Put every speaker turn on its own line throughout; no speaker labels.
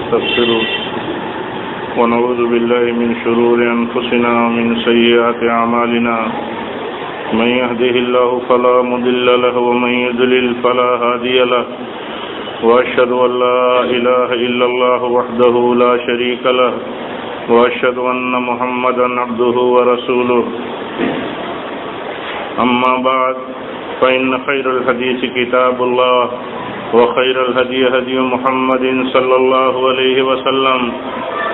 ونستغفره ونعوذ بالله من شرور أنفسنا ومن سيئات أعمالنا من يهده الله فلا مضل له ومن يضلل فلا هادي له وأشهد أن لا إله إلا الله وحده لا شريك له وأشهد أن محمدا عبده ورسوله أما بعد فإن خير الحديث كتاب الله وخير الهدي هدي محمد صلى الله عليه وسلم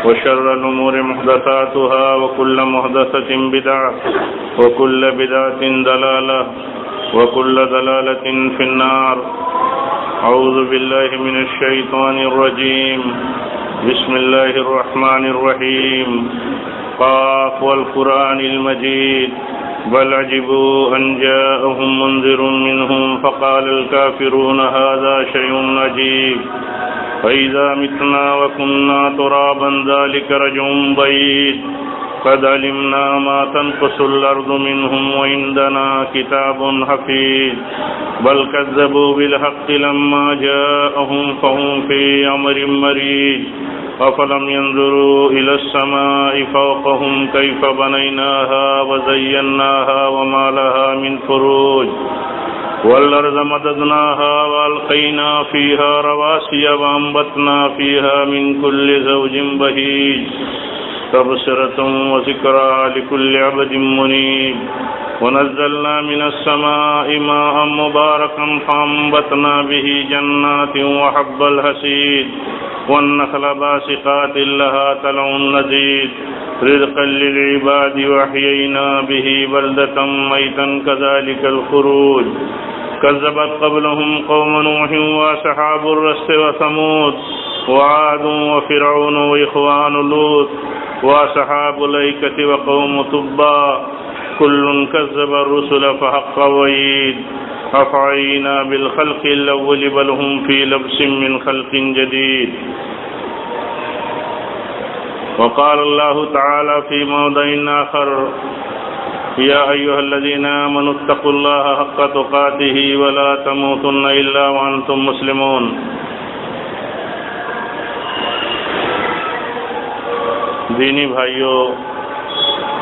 وشر الأمور محدثاتها وكل محدثة بدعة وكل بدعة ضلالة وكل ضلالة في النار. أعوذ بالله من الشيطان الرجيم. بسم الله الرحمن الرحيم. قاف والقرآن المجيد بل عجبوا أن جاءهم منذر منهم فقال الكافرون هذا شيء عجيب فإذا متنا وكنا ترابا ذلك رجع بعيد قد علمنا ما تنقص الأرض منهم وعندنا كتاب حفيظ بل كذبوا بالحق لما جاءهم فهم في أمر مريج أفلم ينظروا إلى السماء فوقهم كيف بنيناها وزيناها وما لها من فروج والأرض مددناها وألقينا فيها رواسي وأنبتنا فيها من كل زوج بهيج تبصرة وذكرى لكل عبد منيب ونزلنا من السماء ماء مباركا فأنبتنا به جنات وحب الحصيد والنخل باسقات لها طلع نضيد رزقا للعباد وأحيينا به بلدة ميتا كذلك الخروج كذبت قبلهم قوم نوح وأصحاب الرس وثمود وعاد وفرعون وإخوان لوط وأصحاب الأيكة وقوم تبع كل كذب الرسل فحق وعيد أفعينا بالخلق الأول بل هم في لبس من خلق جديد. وقال الله تعالى في موضع آخر يا أيها الذين آمنوا اتقوا الله حق تقاته ولا تموتن إلا وأنتم مسلمون. دینی بھائیوں،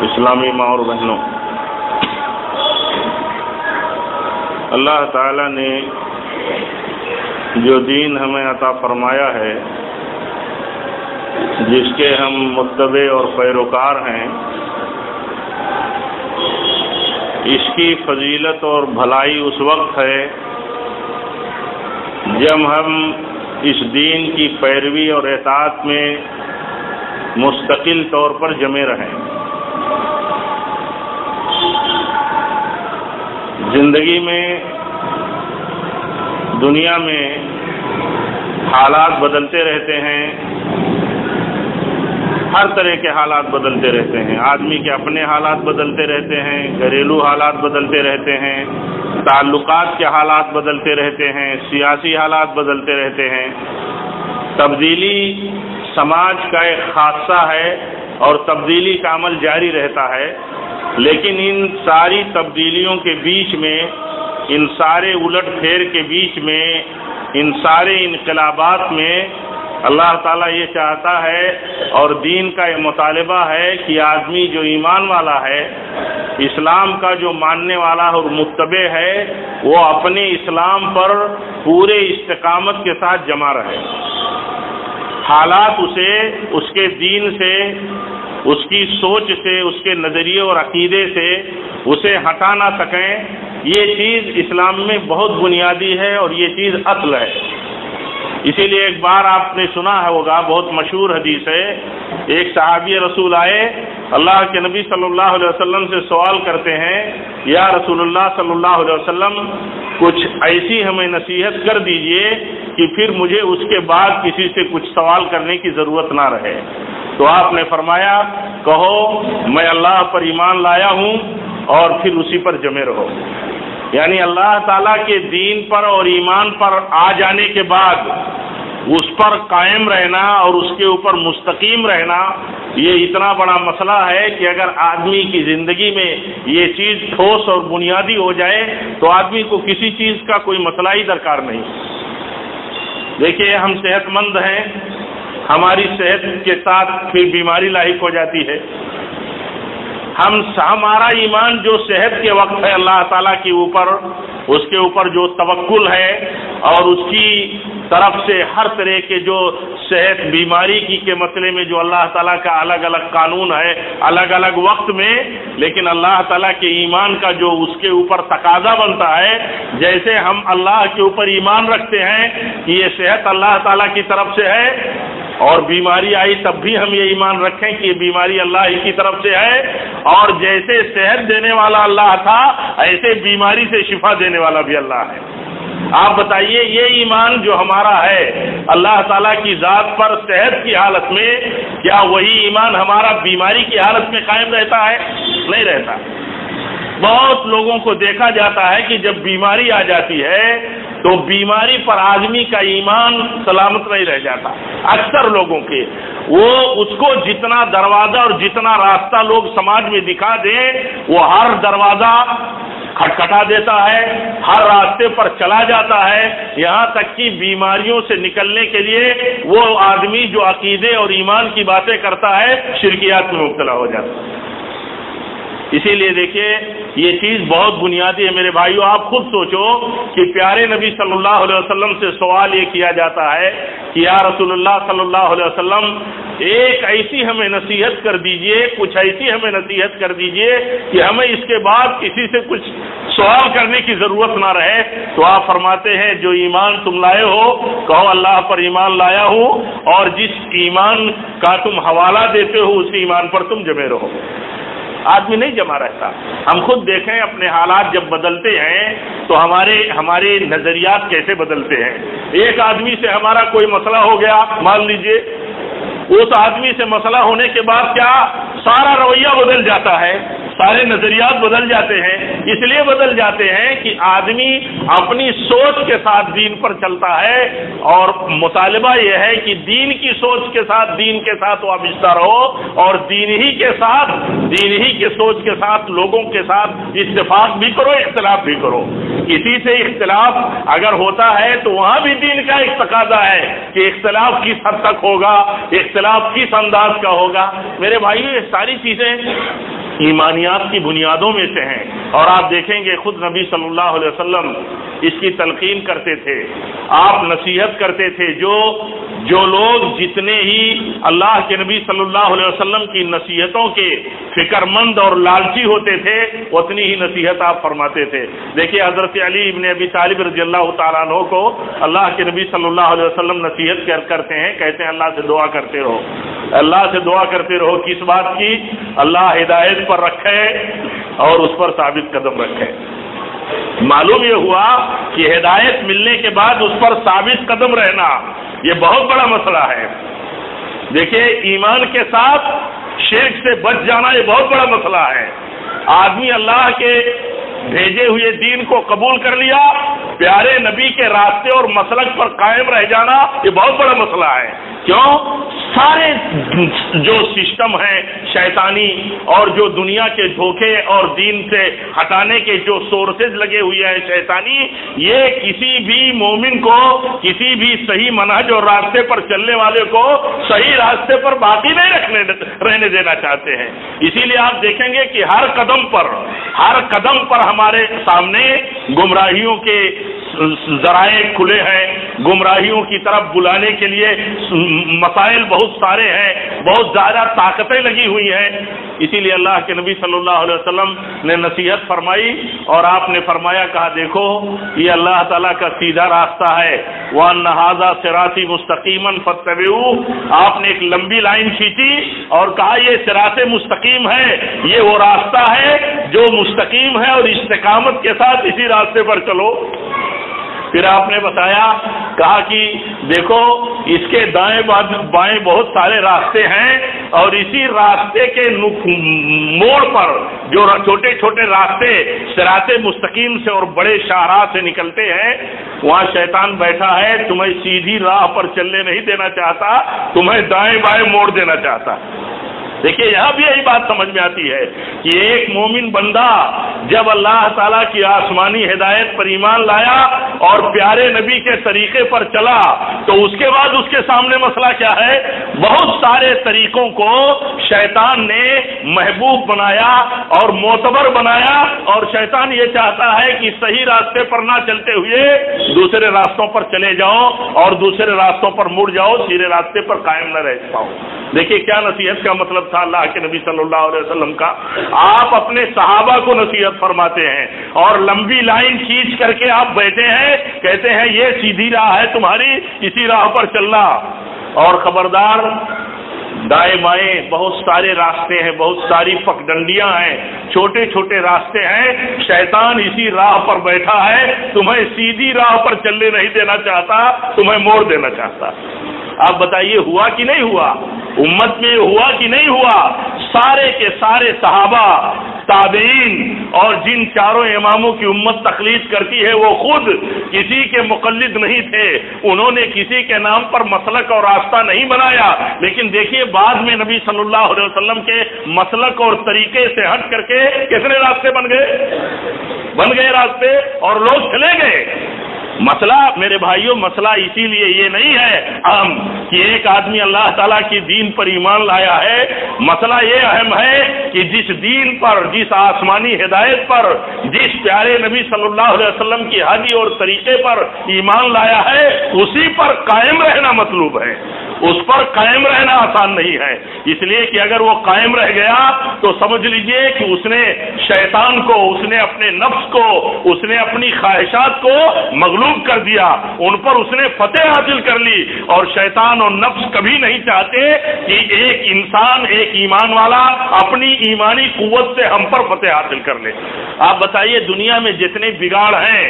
اسلامی ماں اور بہنوں، اللہ تعالیٰ نے جو دین ہمیں عطا فرمایا ہے، جس کے ہم متبع اور پیروکار ہیں، اس کی فضیلت اور بھلائی اس وقت ہے جب ہم اس دین کی پیروی اور اطاعت میں مستقل طور پر جمے رہیں. زندگی میں، دنیا میں حالات بدلتے رہتے ہیں، ہر طرح کے حالات بدلتے رہتے ہیں. آدمی کے اپنے حالات بدلتے رہتے ہیں، گھریلو حالات بدلتے رہتے ہیں، تعلقات کے حالات بدلتے رہتے ہیں، سیاسی حالات بدلتے رہتے ہیں. تبدیلی سماج کا ایک خاصہ ہے اور تبدیلی کا عمل جاری رہتا ہے، لیکن ان ساری تبدیلیوں کے بیچ میں، ان سارے الٹ پھیر کے بیچ میں، ان سارے انقلابات میں اللہ تعالیٰ یہ چاہتا ہے اور دین کا یہ مطالبہ ہے کہ آدمی جو ایمان والا ہے، اسلام کا جو ماننے والا اور متبع ہے، وہ اپنے اسلام پر پورے استقامت کے ساتھ جمع رہے. حالات اسے اس کے دین سے، اس کی سوچ سے، اس کے نظریے اور عقیدے سے اسے ہٹا نہ سکیں. یہ چیز اسلام میں بہت بنیادی ہے اور یہ چیز اصل ہے. اسی لیے ایک بار آپ نے سنا ہوگا، بہت مشہور حدیث ہے، ایک صحابی رسول آئے، اللہ کے نبی صلی اللہ علیہ وسلم سے سوال کرتے ہیں، یا رسول اللہ صلی اللہ علیہ وسلم کچھ ایسی ہمیں نصیحت کر دیجئے کہ پھر مجھے اس کے بعد کسی سے کچھ سوال کرنے کی ضرورت نہ رہے. تو آپ نے فرمایا، کہو میں اللہ پر ایمان لایا ہوں اور پھر اسی پر جمے رہو. یعنی اللہ تعالیٰ کے دین پر اور ایمان پر آ جانے کے بعد اس پر قائم رہنا اور اس کے اوپر مستقیم رہنا، یہ اتنا بڑا مسئلہ ہے کہ اگر آدمی کی زندگی میں یہ چیز ٹھوس اور بنیادی ہو جائے تو آدمی کو کسی چیز کا کوئی مسئلہ ہی درکار نہیں. دیکھیے ہم صحت مند ہیں، ہماری صحت کے ساتھ پھر بیماری لاحق ہو جاتی ہے. ہمارا ایمان جو صحت کے وقت ہے اللہ تعالیٰ کے اوپر، اس کے اوپر جو توکل ہے اور اس کی طرف سے ہر طرح کے جو صحت بیماری کے مسئلے میں جو اللہ تعالیٰ کا الگ الگ قانون ہے الگ الگ وقت میں، لیکن اللہ تعالیٰ کے ایمان کا جو اس کے اوپر تقاضا بنتا ہے، جیسے ہم اللہ کے اوپر ایمان رکھتے ہیں کہ یہ صحت اللہ تعالیٰ کی طرف سے ہے، اور بیماری آئی تب بھی ہم یہ ایمان رکھیں کہ یہ بیماری اللہ ہی کی طرف سے ہے، اور جیسے صحت دینے والا اللہ تھا ایسے بیماری سے شفا دینے والا بھی اللہ ہے. آپ بتائیے یہ ایمان جو ہمارا ہے اللہ تعالیٰ کی ذات پر صحت کی حالت میں، کیا وہی ایمان ہمارا بیماری کی حالت میں قائم رہتا ہے؟ نہیں رہتا. بہت لوگوں کو دیکھا جاتا ہے کہ جب بیماری آ جاتی ہے تو بیماری پر آدمی کا ایمان سلامت نہیں رہ جاتا. اکثر لوگوں کے وہ اس کو جتنا دروازہ اور جتنا راستہ لوگ سماج میں دکھا دیں وہ ہر دروازہ کھٹکھٹا دیتا ہے، ہر راستے پر چلا جاتا ہے، یہاں تک کہ بیماریوں سے نکلنے کے لیے وہ آدمی جو عقیدے اور ایمان کی باتیں کرتا ہے شرکیات میں مبتلا ہو جاتا ہے. اسی لیے دیکھیے یہ چیز بہت بنیادی ہے میرے بھائیو. آپ خود سوچو کہ پیارے نبی صلی اللہ علیہ وسلم سے سوال یہ کیا جاتا ہے کہ یا رسول اللہ صلی اللہ علیہ وسلم ایک ایسی ہمیں نصیحت کر دیجئے، کچھ ایسی ہمیں نصیحت کر دیجئے کہ ہمیں اس کے بعد کسی سے کچھ سوال کرنے کی ضرورت نہ رہے. تو آپ فرماتے ہیں جو ایمان تم لائے ہو کہو اللہ پر ایمان لایا ہوں، اور جس ایمان کا تم حوالہ دیتے ہو اس ایمان پر تم جمے رہو. آدمی نہیں جمع رہتا. ہم خود دیکھیں اپنے حالات جب بدلتے ہیں تو ہمارے نظریات کیسے بدلتے ہیں. ایک آدمی سے ہمارا کوئی مسئلہ ہو گیا مان لیجئے، اس آدمی سے مسئلہ ہونے کے بعد کیا سارا رویہ بدل جاتا ہے، سارے نظریات بدل جاتے ہیں. اس لیے بدل جاتے ہیں کہ آدمی اپنی سوچ کے ساتھ دین پر چلتا ہے، اور مطالبہ یہ ہے کہ دین کی سوچ کے ساتھ دین کے ساتھ وابستہ رہو، اور دین ہی کے سوچ کے ساتھ لوگوں کے ساتھ اتفاق بھی کرو، اختلاف بھی کرو. کسی سے اختلاف اگر ہوتا ہے تو وہاں بھی دین کا ایک تقاضا ہے کہ اختلاف کس حد تک ہوگا، اختلاف کس انداز کا ہوگا. میرے بھائیو یہ ساری چیزیں ایمانیات کی بنیادوں میں سے ہیں، اور آپ دیکھیں گے خود نبی صلی اللہ علیہ وسلم اس کی تلقین کرتے تھے، آپ نصیحت کرتے تھے. جو لوگ جتنے ہی اللہ کے نبی صلی اللہ علیہ وسلم کی نصیحتوں کے فکر مند اور لالچی ہوتے تھے اتنی ہی نصیحت آپ فرماتے تھے. دیکھیے حضرت علی ابن ابی طالب رضی اللہ تعالیٰ عنہ کو اللہ کے نبی صلی اللہ علیہ وسلم نصیحت کرتے ہیں، کہتے ہیں اللہ سے دعا کرتے رہو، اللہ سے دعا کرتے رہو. کس بات کی؟ اللہ ہدایت پر رکھے اور اس پر ثابت قدم رکھے. معلوم یہ ہوا کہ ہدایت ملنے کے بعد اس پر ثابت قدم رہنا یہ بہت بڑا مسئلہ ہے. دیکھیے ایمان کے ساتھ شرک سے بچ جانا یہ بہت بڑا مسئلہ ہے. آدمی اللہ کے بھیجے ہوئے دین کو قبول کر لیا، پیارے نبی کے راستے اور مسلک پر قائم رہ جانا یہ بہت بڑا مسئلہ ہے. کیوں؟ سارے جو سسٹم ہیں شیطانی اور جو دنیا کے دھوکے اور دین سے ہٹانے کے جو سورسز لگے ہوئے ہیں شیطانی، یہ کسی بھی مومن کو، کسی بھی صحیح منہج اور راستے پر چلنے والے کو صحیح راستے پر باقی نہیں رہنے دینا چاہتے ہیں. اسی لیے آپ دیکھیں گے کہ ہر قدم پر ہمارے سامنے گمراہیوں کے ذرائع کھلے ہیں، گمراہیوں کی طرف بلانے کے لیے مسائل بہت سارے ہیں، بہت زیادہ طاقتیں لگی ہوئی ہیں. اسی لیے اللہ کے نبی صلی اللہ علیہ وسلم نے نصیحت فرمائی، اور آپ نے فرمایا، کہا دیکھو یہ اللہ تعالیٰ کا سیدھا راستہ ہے، وَأَنَّ هَذَا صِرَاطِي مُسْتَقِيمًا فَاتَّبِعُوهُ. آپ نے ایک لمبی لائن کھینچی اور کہا یہ صراط مستقیم ہے، یہ وہ راستہ ہے جو مستقیم ہے، اور استقامت کے ساتھ اسی راستے پر چلو. پھر آپ نے بتایا، کہا کہ دیکھو اس کے دائیں بائیں بہت سارے راستے ہیں، اور اسی راستے کے موڑ پر جو چھوٹے چھوٹے راستے صراط مستقیم سے اور بڑے شاہراہ سے نکلتے ہیں وہاں شیطان بیٹھا ہے، تمہیں سیدھی راہ پر چلنے نہیں دینا چاہتا، تمہیں دائیں بائیں موڑ دینا چاہتا. دیکھیے یہاں بھی یہی بات سمجھ میں آتی ہے کہ ایک مومن بندہ جب اللہ تعالیٰ کی آسمانی ہدایت پر ایمان لایا اور پیارے نبی کے طریقے پر چلا تو اس کے بعد اس کے سامنے مسئلہ کیا ہے؟ بہت سارے طریقوں کو شیطان نے محبوب بنایا اور معتبر بنایا، اور شیطان یہ چاہتا ہے کہ صحیح راستے پر نہ چلتے ہوئے دوسرے راستوں پر چلے جاؤ اور دوسرے راستوں پر مڑ جاؤ، سیدھے راستے پر قائم نہ رہ پاؤ۔ دیکھیے کیا نصیحت کا مطلب تھا اللہ کے نبی صلی اللہ علیہ وسلم کا۔ آپ اپنے صحابہ کو نصیحت فرماتے ہیں اور لمبی لائن کھینچ کر کے آپ بیٹھے ہیں، کہتے ہیں یہ سیدھی راہ ہے تمہاری، اسی راہ پر چلنا، اور خبردار دائیں بائیں بہت سارے راستے ہیں، بہت ساری پگڈنڈیاں ہیں، چھوٹے چھوٹے راستے ہیں، شیطان اسی راہ پر بیٹھا ہے، تمہیں سیدھی راہ پر چلنے نہیں دینا چاہتا، تمہیں موڑ دینا چاہتا۔ آپ بتائیے ہوا کہ نہیں ہوا؟ امت میں ہوا کہ نہیں ہوا؟ سارے کے سارے صحابہ، تابعین اور جن چاروں اماموں کی امت تقلید کرتی ہے وہ خود کسی کے مقلد نہیں تھے، انہوں نے کسی کے نام پر مسلک اور راستہ نہیں بنایا، لیکن دیکھیے بعد میں نبی صلی اللہ علیہ وسلم کے مسلک اور طریقے سے ہٹ کر کے کتنے راستے بن گئے راستے، اور لوگ چلے گئے۔ مسئلہ میرے بھائیوں، مسئلہ اسی لیے یہ نہیں ہے اہم کہ ایک آدمی اللہ تعالیٰ کی دین پر ایمان لایا ہے، مسئلہ یہ اہم ہے کہ جس دین پر، جس آسمانی ہدایت پر، جس پیارے نبی صلی اللہ علیہ وسلم کی ہدی اور طریقے پر ایمان لایا ہے اسی پر قائم رہنا مطلوب ہے، اس پر قائم رہنا آسان نہیں ہے، اس لیے کہ اگر وہ قائم رہ گیا تو سمجھ لیجئے کہ اس نے شیطان کو، اس نے اپنے نفس کو، اس نے اپنی خواہشات کو مغلوب کر دیا، ان پر اس نے فتح حاصل کر لی، اور شیطان اور نفس کبھی نہیں چاہتے کہ ایک انسان، ایک ایمان والا اپنی ایمانی قوت سے ہم پر فتح حاصل کر لے۔ آپ بتائیے دنیا میں جتنے بگاڑ ہیں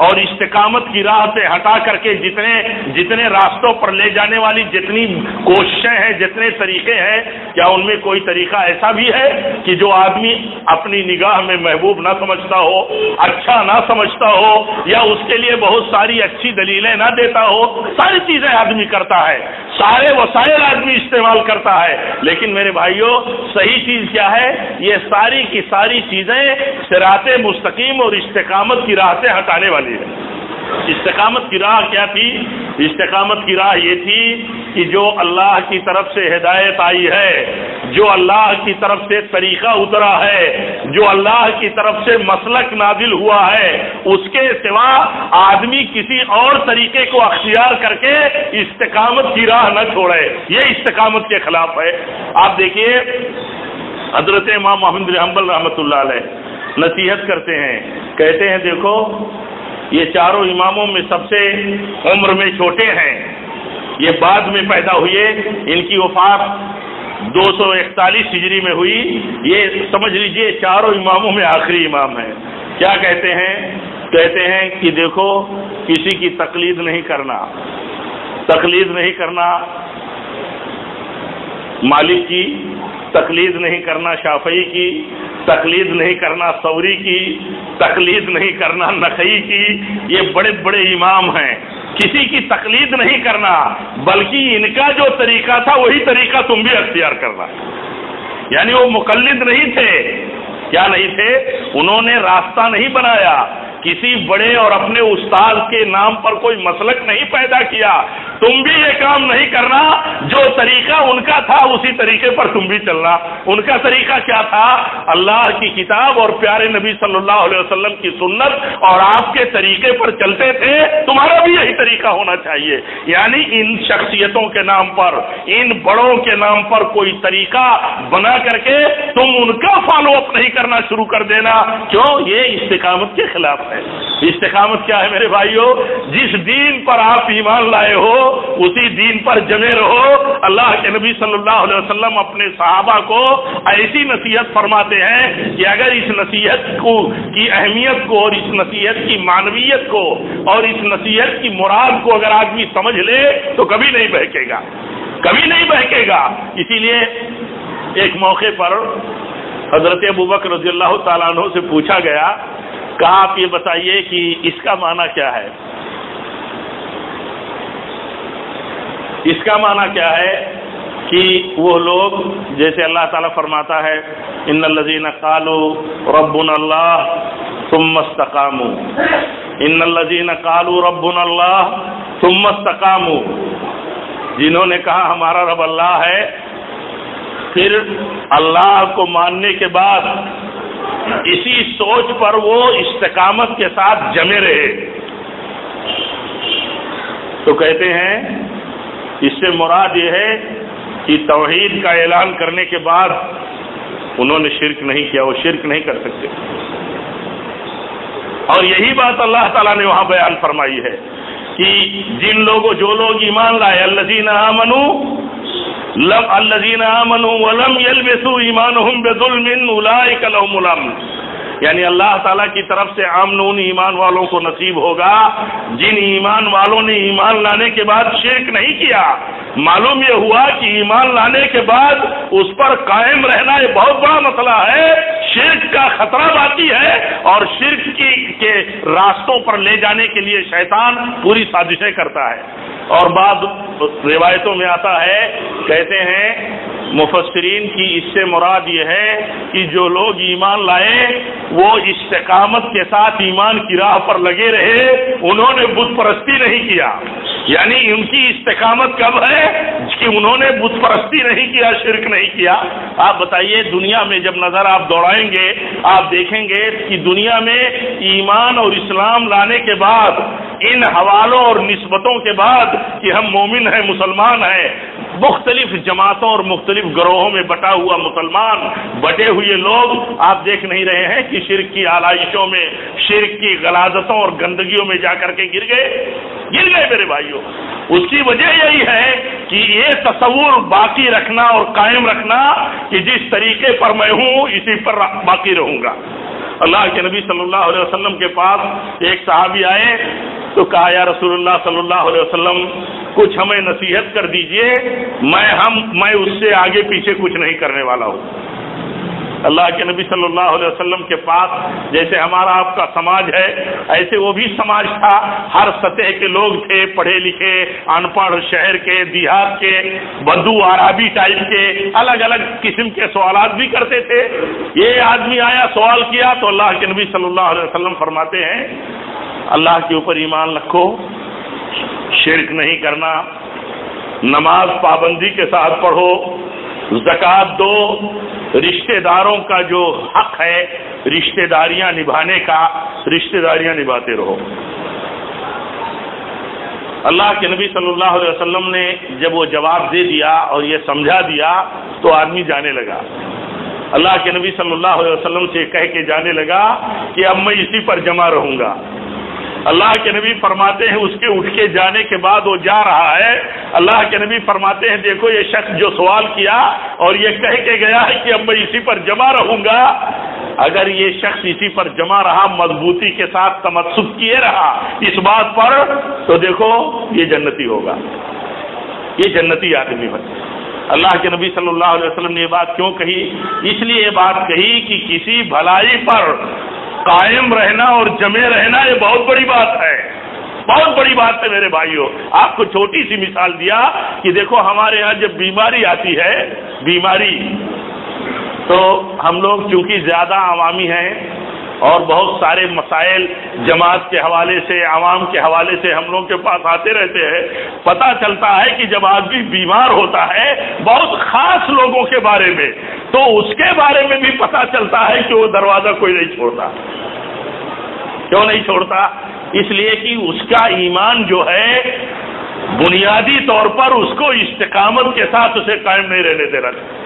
اور استقامت کی راہ سے ہٹا کر کے جتنے راستوں پر لے جانے والی جتنی کوششیں ہیں، جتنے طریقے ہیں، کیا ان میں کوئی طریقہ ایسا بھی ہے کہ جو آدمی اپنی نگاہ میں محبوب نہ سمجھتا ہو، اچھا نہ سمجھتا ہو، یا اس کے لیے بہت ساری اچھی دلیلیں نہ دیتا ہو؟ ساری چیزیں آدمی کرتا ہے، سارے وسائل آدمی استعمال کرتا ہے، لیکن میرے بھائیوں صحیح چیز کیا ہے؟ یہ ساری کی ساری چیزیں صراط مستقیم اور استقامت کی راہ سے ہٹانے والی ہے۔ استقامت کی راہ کیا تھی؟ استقامت کی راہ یہ تھی کہ جو اللہ کی طرف سے ہدایت آئی ہے، جو اللہ کی طرف سے طریقہ اترا ہے، جو اللہ کی طرف سے مسلک نازل ہوا ہے، اس کے سوا آدمی کسی اور طریقے کو اختیار کر کے استقامت کی راہ نہ چھوڑے، یہ استقامت کے خلاف ہے۔ آپ دیکھیے حضرت امام احمد بن حنبل رحمۃ اللہ علیہ نصیحت کرتے ہیں، کہتے ہیں دیکھو یہ چاروں اماموں میں سب سے عمر میں چھوٹے ہیں، یہ بعد میں پیدا ہوئے، ان کی وفات 241 ہجری میں ہوئی، یہ سمجھ لیجئے چاروں اماموں میں آخری امام ہیں۔ کیا کہتے ہیں؟ کہتے ہیں کہ دیکھو کسی کی تقلید نہیں کرنا، تقلید نہیں کرنا مالک کی، تقلید نہیں کرنا شافعی کی، تقلید نہیں کرنا ثوری کی، تقلید نہیں کرنا نخعی کی، یہ بڑے بڑے امام ہیں، کسی کی تقلید نہیں کرنا، بلکہ ان کا جو طریقہ تھا وہی طریقہ تم بھی اختیار کرنا۔ یعنی وہ مقلد نہیں تھے، کیا نہیں تھے؟ انہوں نے راستہ نہیں بنایا، کسی بڑے اور اپنے استاد کے نام پر کوئی مسلک نہیں پیدا کیا، تم بھی یہ کام نہیں کرنا، جو طریقہ ان کا تھا اسی طریقے پر تم بھی چلنا۔ ان کا طریقہ کیا تھا؟ اللہ کی کتاب اور پیارے نبی صلی اللہ علیہ وسلم کی سنت اور آپ کے طریقے پر چلتے تھے، تمہارا بھی یہی طریقہ ہونا چاہیے۔ یعنی ان شخصیتوں کے نام پر، ان بڑوں کے نام پر کوئی طریقہ بنا کر کے تم ان کا فالو اپ نہیں کرنا شروع کر دینا، کیوں؟ یہ استقامت کے خلاف ہے۔ استقامت کیا ہے میرے بھائیوں؟ جس دین پر آپ ایمان لائے ہو اسی دین پر جمے رہو۔ اللہ کے نبی صلی اللہ علیہ وسلم اپنے صحابہ کو ایسی نصیحت فرماتے ہیں کہ اگر اس نصیحت کی اہمیت کو اور اس نصیحت کی معنویت کو اور اس نصیحت کی مراد کو اگر آدمی سمجھ لے تو کبھی نہیں بہکے گا، کبھی نہیں بہکے گا۔ اسی لیے ایک موقع پر حضرت ابوبکر رضی اللہ تعالیٰ عنہ سے پوچھا گیا، کہا آپ یہ بتائیے کہ اس کا معنی کیا ہے؟ اس کا معنی کیا ہے کہ وہ لوگ جیسے اللہ تعالیٰ فرماتا ہے ان الذین قالوا ربنا اللہ ثم استقاموا، ان الذین قالوا ربنا اللہ ثم استقاموا، جنہوں نے کہا ہمارا رب اللہ ہے، پھر اللہ کو ماننے کے بعد اسی سوچ پر وہ استقامت کے ساتھ جمے رہے، تو کہتے ہیں اس سے مراد یہ ہے کہ توحید کا اعلان کرنے کے بعد انہوں نے شرک نہیں کیا، وہ شرک نہیں کر سکتے، اور یہی بات اللہ تعالیٰ نے وہاں بیان فرمائی ہے کہ جو لوگ ایمان لائے الذین آمنوا ولم یلبسوا ایمانہم بظلم اولئک لہم الامن، یعنی اللہ تعالیٰ کی طرف سے امن ان ایمان والوں کو نصیب ہوگا جن ایمان والوں نے ایمان لانے کے بعد شرک نہیں کیا۔ معلوم یہ ہوا کہ ایمان لانے کے بعد اس پر قائم رہنا یہ بہت بڑا مسئلہ ہے، شرک کا خطرہ باقی ہے، اور شرک کے راستوں پر لے جانے کے لیے شیطان پوری سازشیں کرتا ہے۔ اور بعض روایتوں میں آتا ہے، کہتے ہیں مفسرین کی اس سے مراد یہ ہے کہ جو لوگ ایمان لائے وہ استقامت کے ساتھ ایمان کی راہ پر لگے رہے، انہوں نے بت پرستی نہیں کیا، یعنی ان کی استقامت کب ہے کہ انہوں نے بت پرستی نہیں کیا، شرک نہیں کیا۔ آپ بتائیے دنیا میں جب نظر آپ دوڑائیں گے آپ دیکھیں گے کہ دنیا میں ایمان اور اسلام لانے کے بعد ان حوالوں اور نسبتوں کے بعد کہ ہم مومن ہیں، مسلمان ہیں، مختلف جماعتوں اور مختلف گروہوں میں بٹا ہوا مسلمان، بٹے ہوئے لوگ آپ دیکھ نہیں رہے ہیں کہ شرک کی آلائشوں میں، شرک کی غلاظتوں اور گندگیوں میں جا کر کے گر گئے میرے بھائیوں۔ اس کی وجہ یہی ہے کہ یہ تصور باقی رکھنا اور قائم رکھنا کہ جس طریقے پر میں ہوں اسی پر باقی رہوں گا۔ اللہ کے نبی صلی اللہ علیہ وسلم کے پاس ایک صحابی آئے تو کہا یا رسول اللہ صلی اللہ علیہ وسلم کچھ ہمیں نصیحت کر دیجئے، میں اس سے آگے پیچھے کچھ نہیں کرنے والا ہوں۔ اللہ کے نبی صلی اللہ علیہ وسلم کے پاس جیسے ہمارا آپ کا سماج ہے ایسے وہ بھی سماج تھا، ہر سطح کے لوگ تھے، پڑھے لکھے، ان پڑھ، شہر کے، دیہات کے، بدو عربی ٹائپ کے، الگ الگ قسم کے سوالات بھی کرتے تھے۔ یہ آدمی آیا سوال کیا تو اللہ کے نبی صلی اللہ علیہ وسلم فرماتے ہیں اللہ کے اوپر ایمان رکھو، شرک نہیں کرنا، نماز پابندی کے ساتھ پڑھو، زکوٰۃ دو، رشتہ داروں کا جو حق ہے رشتہ داریاں نبھانے کا، رشتہ داریاں نبھاتے رہو۔ اللہ کے نبی صلی اللہ علیہ وسلم نے جب وہ جواب دے دیا اور یہ سمجھا دیا تو آدمی جانے لگا، اللہ کے نبی صلی اللہ علیہ وسلم سے کہہ کے جانے لگا کہ اب میں اسی پر جمع رہوں گا۔ اللہ کے نبی فرماتے ہیں اس کے اٹھ کے جانے کے بعد وہ جا رہا ہے، اللہ کے نبی فرماتے ہیں دیکھو یہ شخص جو سوال کیا اور یہ کہہ کے گیا ہے کہ اب میں اسی پر جمع رہوں گا، اگر یہ شخص اسی پر جمع رہا، مضبوطی کے ساتھ تمسک کیے رہا اس بات پر، تو دیکھو یہ جنتی ہوگا، یہ جنتی آدمی ہے۔ اللہ کے نبی صلی اللہ علیہ وسلم نے یہ بات کیوں کہی؟ اس لیے یہ بات کہی کہ کسی بھلائی پر قائم رہنا اور جمے رہنا یہ بہت بڑی بات ہے، بہت بڑی بات ہے میرے بھائیوں۔ آپ کو چھوٹی سی مثال دیا کہ دیکھو ہمارے ہاں جب بیماری آتی ہے، بیماری، تو ہم لوگ چونکہ زیادہ عوامی ہیں اور بہت سارے مسائل جماعت کے حوالے سے، عوام کے حوالے سے ہم لوگ کے پاس آتے رہتے ہیں، پتہ چلتا ہے کہ جب آدمی بیمار ہوتا ہے بہت خاص لوگوں کے بارے میں، تو اس کے بارے میں بھی پتہ چلتا ہے کہ وہ دروازہ کوئی نہیں چھوڑتا۔ کیوں نہیں چھوڑتا؟ اس لیے کہ اس کا ایمان جو ہے بنیادی طور پر اس کو استقامت کے ساتھ اسے قائم نہیں رہنے دے رہا۔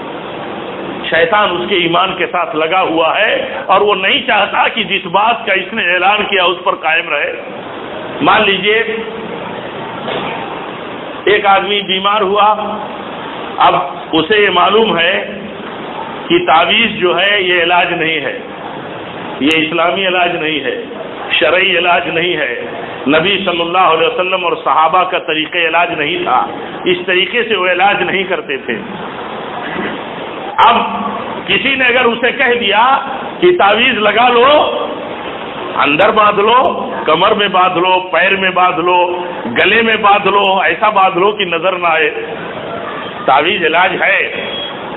شیطان اس کے ایمان کے ساتھ لگا ہوا ہے اور وہ نہیں چاہتا کہ جس بات کا اس نے اعلان کیا اس پر قائم رہے۔ مان لیجئے ایک آدمی بیمار ہوا، اب اسے یہ معلوم ہے کہ تعویذ جو ہے یہ علاج نہیں ہے، یہ اسلامی علاج نہیں ہے، شرعی علاج نہیں ہے، نبی صلی اللہ علیہ وسلم اور صحابہ کا طریقہ علاج نہیں تھا، اس طریقے سے وہ علاج نہیں کرتے تھے۔ اب کسی نے اگر اسے کہہ دیا کہ تعویذ لگا لو، اندر باندھ لو، کمر میں باندھ لو، پیر میں باندھ لو، گلے میں باندھ لو، ایسا باندھ لو کہ نظر نہ آئے، تعویذ علاج ہے،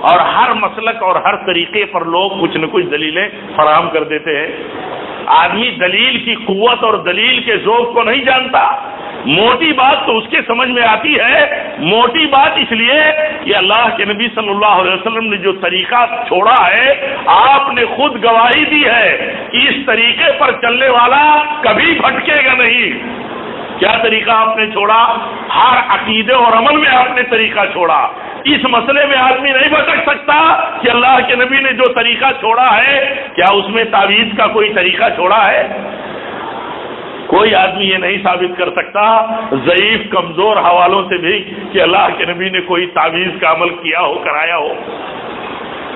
اور ہر مسلک اور ہر طریقے پر لوگ کچھ نہ کچھ دلیلیں فراہم کر دیتے ہیں۔ آدمی دلیل کی قوت اور دلیل کے ذوق کو نہیں جانتا۔ موٹی بات تو اس کے سمجھ میں آتی ہے، موٹی بات اس لیے کہ اللہ کے نبی صلی اللہ علیہ وسلم نے جو طریقہ چھوڑا ہے، آپ نے خود گواہی دی ہے کہ اس طریقے پر چلنے والا کبھی بھٹکے گا نہیں۔ کیا طریقہ آپ نے چھوڑا؟ ہر عقیدے اور عمل میں آپ نے طریقہ چھوڑا۔ اس مسئلے میں آدمی نہیں بھٹک سکتا کہ اللہ کے نبی نے جو طریقہ چھوڑا ہے، کیا اس میں تعویذ کا کوئی طریقہ چھوڑا ہے؟ کوئی آدمی یہ نہیں ثابت کر سکتا ضعیف کمزور حوالوں سے بھی کہ اللہ کے نبی نے کوئی تعویذ کا عمل کیا ہو، کرایا ہو۔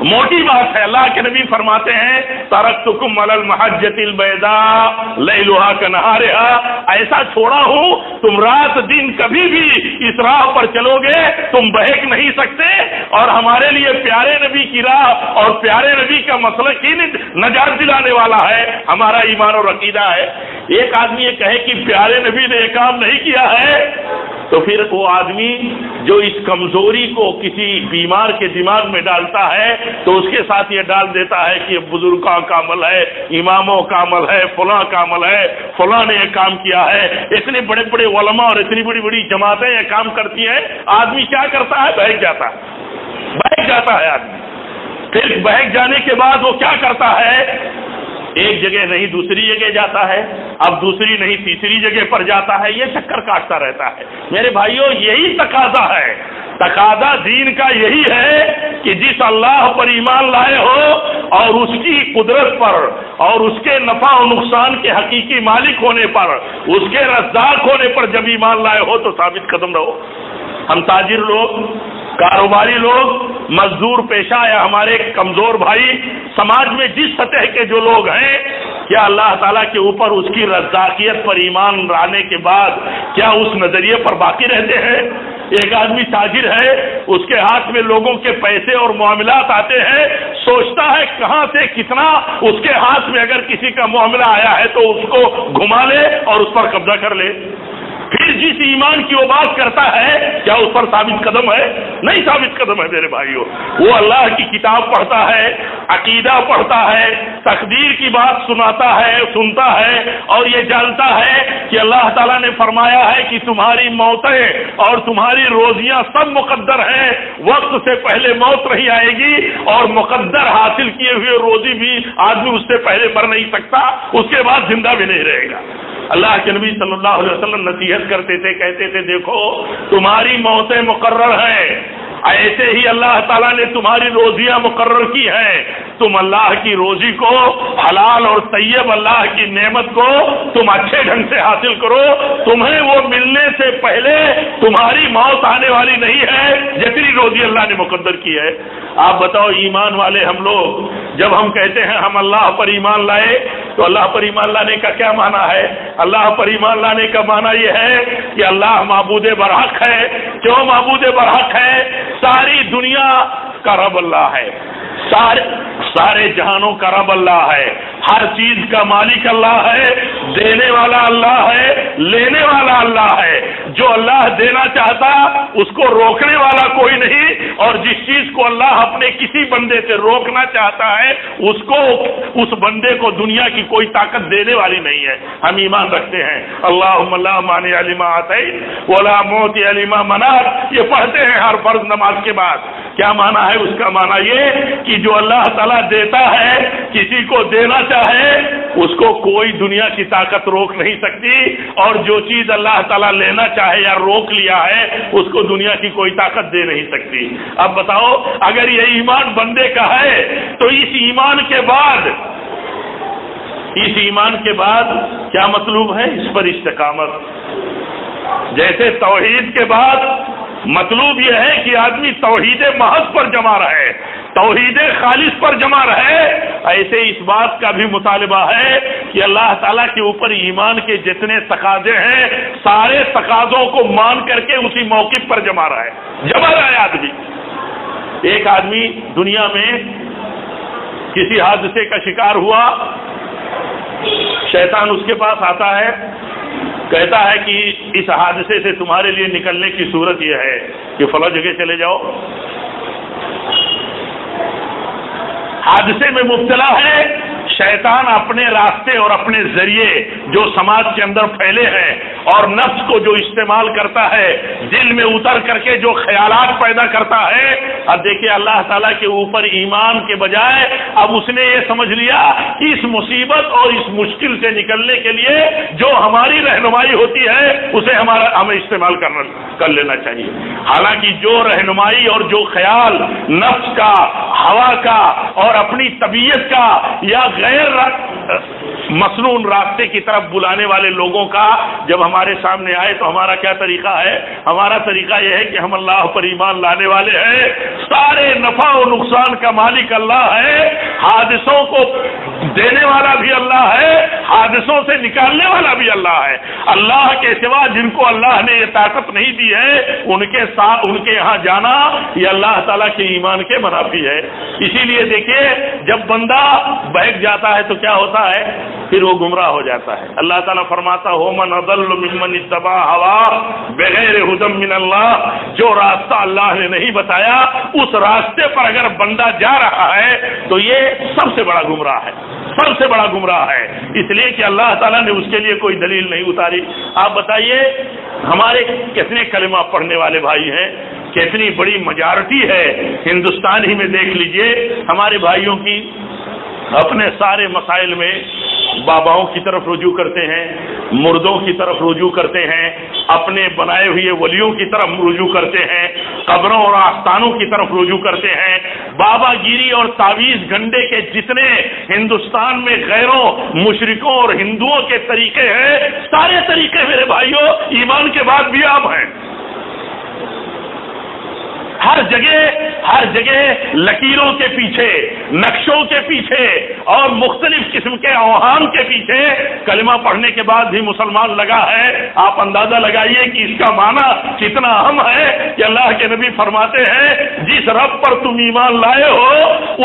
موٹی بات ہے، اللہ کے نبی فرماتے ہیں ترکتکم علی المحجۃ البیضاء لیلھا کنہارھا، ایسا چھوڑا ہوں تم رات دن کبھی بھی اس راہ پر چلو گے تم بہک نہیں سکتے، اور ہمارے لیے پیارے نبی کی راہ اور پیارے نبی کا مسلک ہی نجات دلانے والا ہے، ہمارا ایمان اور عقیدہ ہے۔ ایک آدمی یہ کہے کہ پیارے نبی نے یہ کام نہیں کیا ہے، تو پھر وہ آدمی جو اس کمزوری کو کسی بیمار کے دماغ میں ڈالتا ہے تو اس کے ساتھ یہ ڈال دیتا ہے کہ یہ بزرگوں کا عمل ہے، اماموں کا عمل ہے، فلاں کا عمل ہے، فلاں نے یہ کام کیا ہے، اتنے بڑے بڑے علماء اور اتنی بڑی بڑی جماعتیں یہ کام کرتی ہیں۔ آدمی کیا کرتا ہے؟ بہک جاتا ہے آدمی۔ پھر بہک جانے کے بعد وہ کیا کرتا ہے؟ ایک جگہ نہیں دوسری جگہ جاتا ہے، اب دوسری نہیں تیسری جگہ پر جاتا ہے، یہ چکر کاٹتا رہتا ہے۔ میرے بھائیوں، یہی تقاضا ہے، تقاضا دین کا یہی ہے کہ جس اللہ پر ایمان لائے ہو اور اس کی قدرت پر اور اس کے نفع و نقصان کے حقیقی مالک ہونے پر، اس کے رزاق ہونے پر جب ایمان لائے ہو تو ثابت قدم رہو۔ ہم تاجر لوگ، کاروباری لوگ، مزدور پیشہ یا ہمارے کمزور بھائی، سماج میں جس سطح کے جو لوگ ہیں، کیا اللہ تعالیٰ کے اوپر اس کی رزاقیت پر ایمان لانے کے بعد کیا اس نظریے پر باقی رہتے ہیں؟ ایک آدمی تاجر ہے، اس کے ہاتھ میں لوگوں کے پیسے اور معاملات آتے ہیں، سوچتا ہے کہاں سے کتنا اس کے ہاتھ میں اگر کسی کا معاملہ آیا ہے تو اس کو گھما لے اور اس پر قبضہ کر لے۔ پھر جس ایمان کی وہ بات کرتا ہے، کیا اس پر ثابت قدم ہے؟ نہیں ثابت قدم ہے میرے بھائیوں۔ وہ اللہ کی کتاب پڑھتا ہے، عقیدہ پڑھتا ہے، تقدیر کی بات سنتا ہے اور یہ جانتا ہے کہ اللہ تعالیٰ نے فرمایا ہے کہ تمہاری موتیں اور تمہاری روزیاں سب مقدر ہیں، وقت سے پہلے موت نہیں آئے گی، اور مقدر حاصل کیے ہوئے روزی بھی آدمی اس سے پہلے مر نہیں سکتا، اس کے بعد زندہ بھی نہیں رہے گا۔ اللہ کے نبی صلی اللہ علیہ وسلم نصیحت کرتے تھے، کہتے تھے دیکھو تمہاری موتیں مقرر ہیں، ایسے ہی اللہ تعالیٰ نے تمہاری روزیاں مقرر کی ہیں، تم اللہ کی روزی کو، حلال اور طیب اللہ کی نعمت کو تم اچھے ڈھنگ سے حاصل کرو، تمہیں وہ ملنے سے پہلے تمہاری موت آنے والی نہیں ہے جتنی روزی اللہ نے مقدر کی ہے۔ آپ بتاؤ ایمان والے ہم لوگ جب ہم کہتے ہیں ہم اللہ پر ایمان لائے تو اللہ پر ایمان لانے کا کیا معنی ہے؟ اللہ پر ایمان لانے کا معنی یہ ہے کہ اللہ معبود برحق ہے۔ کیوں معبود برحق ہے؟ ساری دنیا کا رب اللہ ہے، سارے جہانوں کا رب اللہ ہے، ہر چیز کا مالک اللہ ہے، دینے والا اللہ ہے، لینے والا اللہ ہے۔ جو اللہ دینا چاہتا اس کو روکنے والا کوئی نہیں، اور جس چیز کو اللہ اپنے کسی بندے سے روکنا چاہتا ہے اس بندے کو دنیا کی کوئی طاقت دینے والی نہیں ہے۔ ہم ایمان رکھتے ہیں اللہم لا مانع لما اعطیت ولا معطی لما منعت، یہ پڑھتے ہیں ہر فرض نماز کے بعد۔ کیا معنی ہے اس کا؟ معنی یہ کہ جو اللہ تعالیٰ دیتا ہے، کسی کو دینا چاہے اس کو کوئی دنیا کی طاقت روک نہیں سکتی، اور جو چیز اللہ تعالیٰ لینا چاہے یا روک لیا ہے اس کو دنیا کی کوئی طاقت دے نہیں سکتی۔ اب بتاؤ اگر یہ ایمان بندے کا ہے تو اس ایمان کے بعد کیا مطلوب ہے؟ اس پر استقامت۔ جیسے توحید کے بعد مطلوب یہ ہے کہ آدمی توحید محض پر جمع رہے، توحید خالص پر جمع رہے، ایسے اس بات کا بھی مطالبہ ہے کہ اللہ تعالیٰ کے اوپر ایمان کے جتنے تقاضے ہیں سارے تقاضوں کو مان کر کے اسی موقف پر جمع رہے آدمی۔ ایک آدمی دنیا میں کسی حادثے کا شکار ہوا، شیطان اس کے پاس آتا ہے کہتا ہے کہ اس حادثے سے تمہارے لیے نکلنے کی صورت یہ ہے کہ فلاں جگہ چلے جاؤ، حادثے میں مبتلا ہے، شیطان اپنے راستے اور اپنے ذریعے جو سماج کے اندر پھیلے ہیں اور نفس کو جو استعمال کرتا ہے، دل میں اتر کر کے جو خیالات پیدا کرتا ہے، اب دیکھیے اللہ تعالیٰ کے اوپر ایمان کے بجائے اب اس نے یہ سمجھ لیا کہ اس مصیبت اور اس مشکل سے نکلنے کے لیے جو ہماری رہنمائی ہوتی ہے اسے ہمیں استعمال کر لینا چاہیے۔ حالانکہ جو رہنمائی اور جو خیال نفس کا، ہوا کا اور اپنی طبیعت کا یا غیر مسنون راستے کی طرف بلانے والے لوگوں کا جب ہمارے سامنے آئے تو ہمارا کیا طریقہ ہے؟ ہمارا طریقہ یہ ہے کہ ہم اللہ پر ایمان لانے والے ہیں، سارے نفع و نقصان کا مالک اللہ ہے، حادثوں کو دینے والا بھی اللہ ہے، حادثوں سے نکالنے والا بھی اللہ ہے۔ اللہ کے سوا جن کو اللہ نے یہ طاقت نہیں دی ہے ان کے یہاں جانا یہ اللہ تعالیٰ کے ایمان کے منافی ہے۔ اسی لیے دیکھیے جب بندہ بہک جاتا ہے تو کیا ہوتا ہے؟ پھر وہ گمراہ ہو جاتا ہے۔ اللہ تعالیٰ فرماتا ہے من اضل ممن اتبع ہوا بغیر ہدی من اللہ، جو راستہ اللہ نے نہیں بتایا اس راستے پر اگر بندہ جا رہا ہے تو یہ سب سے بڑا گمراہ ہے، سب سے بڑا گمراہ ہے، اس لیے کہ اللہ تعالیٰ نے اس کے لیے کوئی دلیل نہیں اتاری۔ آپ بتائیے ہمارے کتنے کلمہ پڑھنے والے بھائی ہیں، کتنی بڑی میجارٹی ہے ہندوستان ہی میں، دیکھ لیجئے ہمارے بھائیوں کی اپنے سارے مسائل میں باباؤں کی طرف رجوع کرتے ہیں، مردوں کی طرف رجوع کرتے ہیں، اپنے بنائے ہوئے ولیوں کی طرف رجوع کرتے ہیں، قبروں اور آستانوں کی طرف رجوع کرتے ہیں۔ بابا گیری اور تعویذ گنڈے کے جتنے ہندوستان میں غیروں، مشرکوں اور ہندوؤں کے طریقے ہیں، سارے طریقے میرے بھائیوں ایمان کے بعد بھی عام ہیں۔ ہر جگہ لکیروں کے پیچھے، نقشوں کے پیچھے اور مختلف قسم کے اوہام کے پیچھے کلمہ پڑھنے کے بعد بھی مسلمان لگا ہے۔ آپ اندازہ لگائیے کہ اس کا معنی کتنا اہم ہے کہ اللہ کے نبی فرماتے ہیں جس رب پر تم ایمان لائے ہو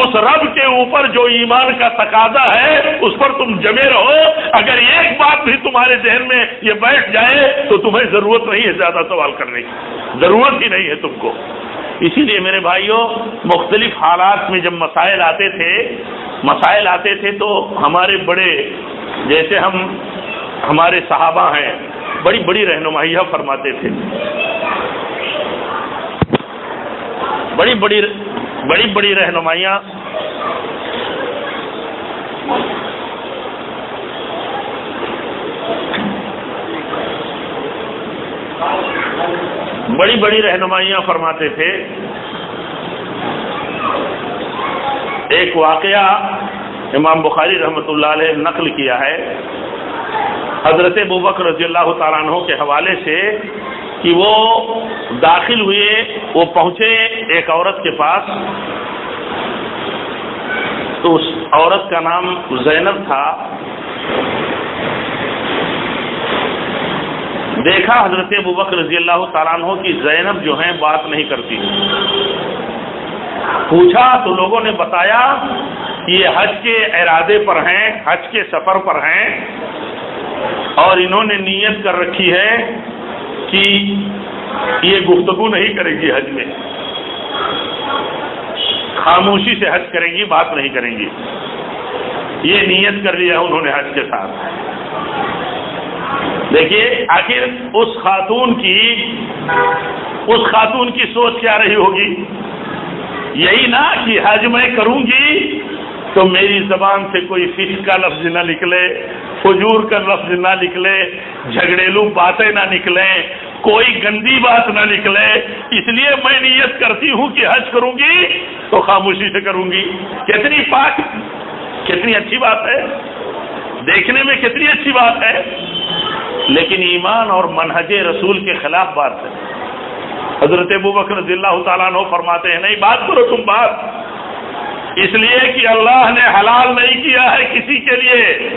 اس رب کے اوپر جو ایمان کا تقاضا ہے اس پر تم جمے رہو۔ اگر ایک بات بھی تمہارے ذہن میں یہ بیٹھ جائے تو تمہیں ضرورت نہیں ہے زیادہ سوال کرنے کی، ضرورت ہی نہیں ہے تم کو۔ اسی لیے میرے بھائیوں مختلف حالات میں جب مسائل آتے تھے تو ہمارے بڑے جیسے ہمارے صحابہ ہیں بڑی بڑی رہنمائیاں فرماتے تھے، بڑی بڑی رہنمائیاں فرماتے تھے۔ ایک واقعہ امام بخاری رحمۃ اللہ علیہ نقل کیا ہے حضرت ابوبکر رضی اللہ تعالیٰ عنہ کے حوالے سے کہ وہ داخل ہوئے، وہ پہنچے ایک عورت کے پاس، تو اس عورت کا نام زینب تھا۔ دیکھا حضرت ابوبکر رضی اللہ تعالیٰ عنہ کی زینب جو ہیں بات نہیں کرتی، پوچھا تو لوگوں نے بتایا کہ یہ حج کے ارادے پر ہیں، حج کے سفر پر ہیں، اور انہوں نے نیت کر رکھی ہے کہ یہ گفتگو نہیں کرے گی، حج میں خاموشی سے حج کریں گی، بات نہیں کریں گی، یہ نیت کر لیا انہوں نے حج کے ساتھ۔ دیکھیے آخر اس خاتون کی سوچ کیا رہی ہوگی؟ یہی نا کہ حج میں کروں گی تو میری زبان سے کوئی فسق کا لفظ نہ نکلے، فجور کا لفظ نہ نکلے، جھگڑیلو باتیں نہ نکلیں، کوئی گندی بات نہ نکلے، اس لیے میں نیت کرتی ہوں کہ حج کروں گی تو خاموشی سے کروں گی۔ کتنی پاک، کتنی اچھی بات ہے، دیکھنے میں کتنی اچھی بات ہے، لیکن ایمان اور منہج رسول کے خلاف بات ہے۔ حضرت ابوبکر رضی اللہ تعالیٰ عنہ فرماتے ہیں نہیں بات کرو تم بات، اس لیے کہ اللہ نے حلال نہیں کیا ہے کسی کے لیے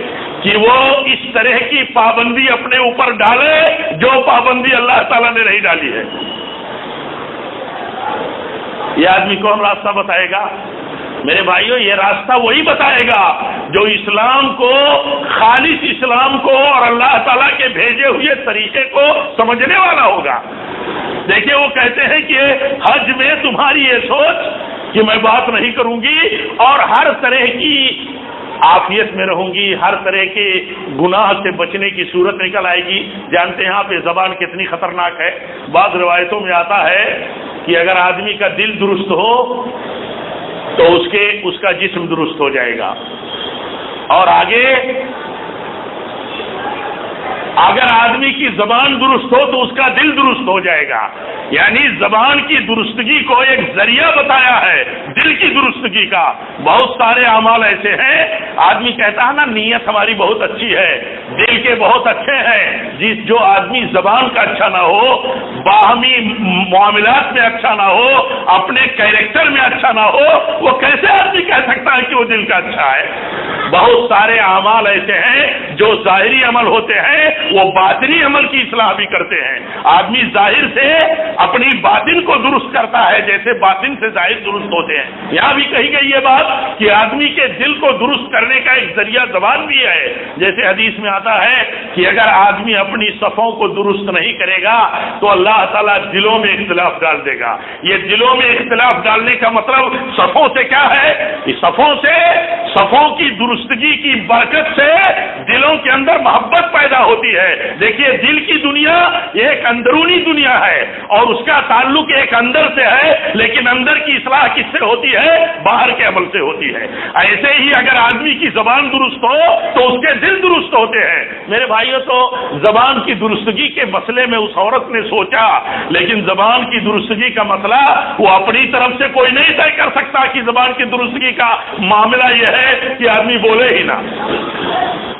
کہ وہ اس طرح کی پابندی اپنے اوپر ڈالے جو پابندی اللہ تعالیٰ نے نہیں ڈالی ہے۔ یہ آدمی کون راستہ بتائے گا؟ میرے بھائیوں یہ راستہ وہی بتائے گا جو اسلام کو، خالص اسلام کو اور اللہ تعالیٰ کے بھیجے ہوئے طریقے کو سمجھنے والا ہوگا۔ دیکھیے وہ کہتے ہیں کہ حج میں تمہاری یہ سوچ کہ میں بات نہیں کروں گی اور ہر طرح کی عافیت میں رہوں گی، ہر طرح کے گناہ سے بچنے کی صورت نکل آئے گی۔ جانتے ہیں آپ یہ زبان کتنی خطرناک ہے؟ بعض روایتوں میں آتا ہے کہ اگر آدمی کا دل درست ہو تو اس کا جسم درست ہو جائے گا، اور آگے اگر آدمی کی زبان درست ہو تو اس کا دل درست ہو جائے گا۔ یعنی زبان کی درستگی کو ایک ذریعہ بتایا ہے دل کی درستگی کا۔ بہت سارے اعمال ایسے ہیں، آدمی کہتا ہے نا نیت ہماری بہت اچھی ہے، دل کے بہت اچھے ہیں، جو آدمی زبان کا اچھا نہ ہو، باہمی معاملات میں اچھا نہ ہو، اپنے کیریکٹر میں اچھا نہ ہو، وہ کیسے آدمی کہہ سکتا ہے کہ وہ دل کا اچھا ہے؟ بہت سارے اعمال ایسے ہیں جو ظاہری عمل ہوتے ہیں، وہ باطنی عمل کی اصلاح بھی کرتے ہیں۔ آدمی ظاہر سے اپنی باطن کو درست کرتا ہے جیسے باطن سے ظاہر درست ہوتے ہیں۔ یہاں بھی کہی گئی یہ بات کہ آدمی کے دل کو درست کرنے کا ایک ذریعہ زبان بھی ہے۔ جیسے حدیث میں آتا ہے کہ اگر آدمی اپنی صفوں کو درست نہیں کرے گا تو اللہ تعالیٰ دلوں میں اختلاف ڈال دے گا۔ یہ دلوں میں اختلاف ڈالنے کا مطلب صفوں سے کیا ہے؟ صفوں کی درستگی کی برکت سے دلوں کے اندر محبت پیدا ہوتی ہے۔ دیکھیے دل کی دنیا ایک اندرونی دنیا ہے اور اس کا تعلق ایک اندر سے ہے، لیکن اندر کی اصلاح کس سے ہوتی ہے؟ باہر کے عمل سے ہوتی ہے۔ ایسے ہی اگر آدمی کی زبان درست ہو تو اس کے دل درست ہوتے ہیں۔ میرے بھائیوں، تو زبان کی درستگی کے مسئلے میں اس عورت نے سوچا، لیکن زبان کی درستگی کا مسئلہ وہ اپنی طرف سے کوئی نہیں طے کر سکتا کہ زبان کی درستگی کا معاملہ یہ ہے کہ آدمی بولے ہی نہ،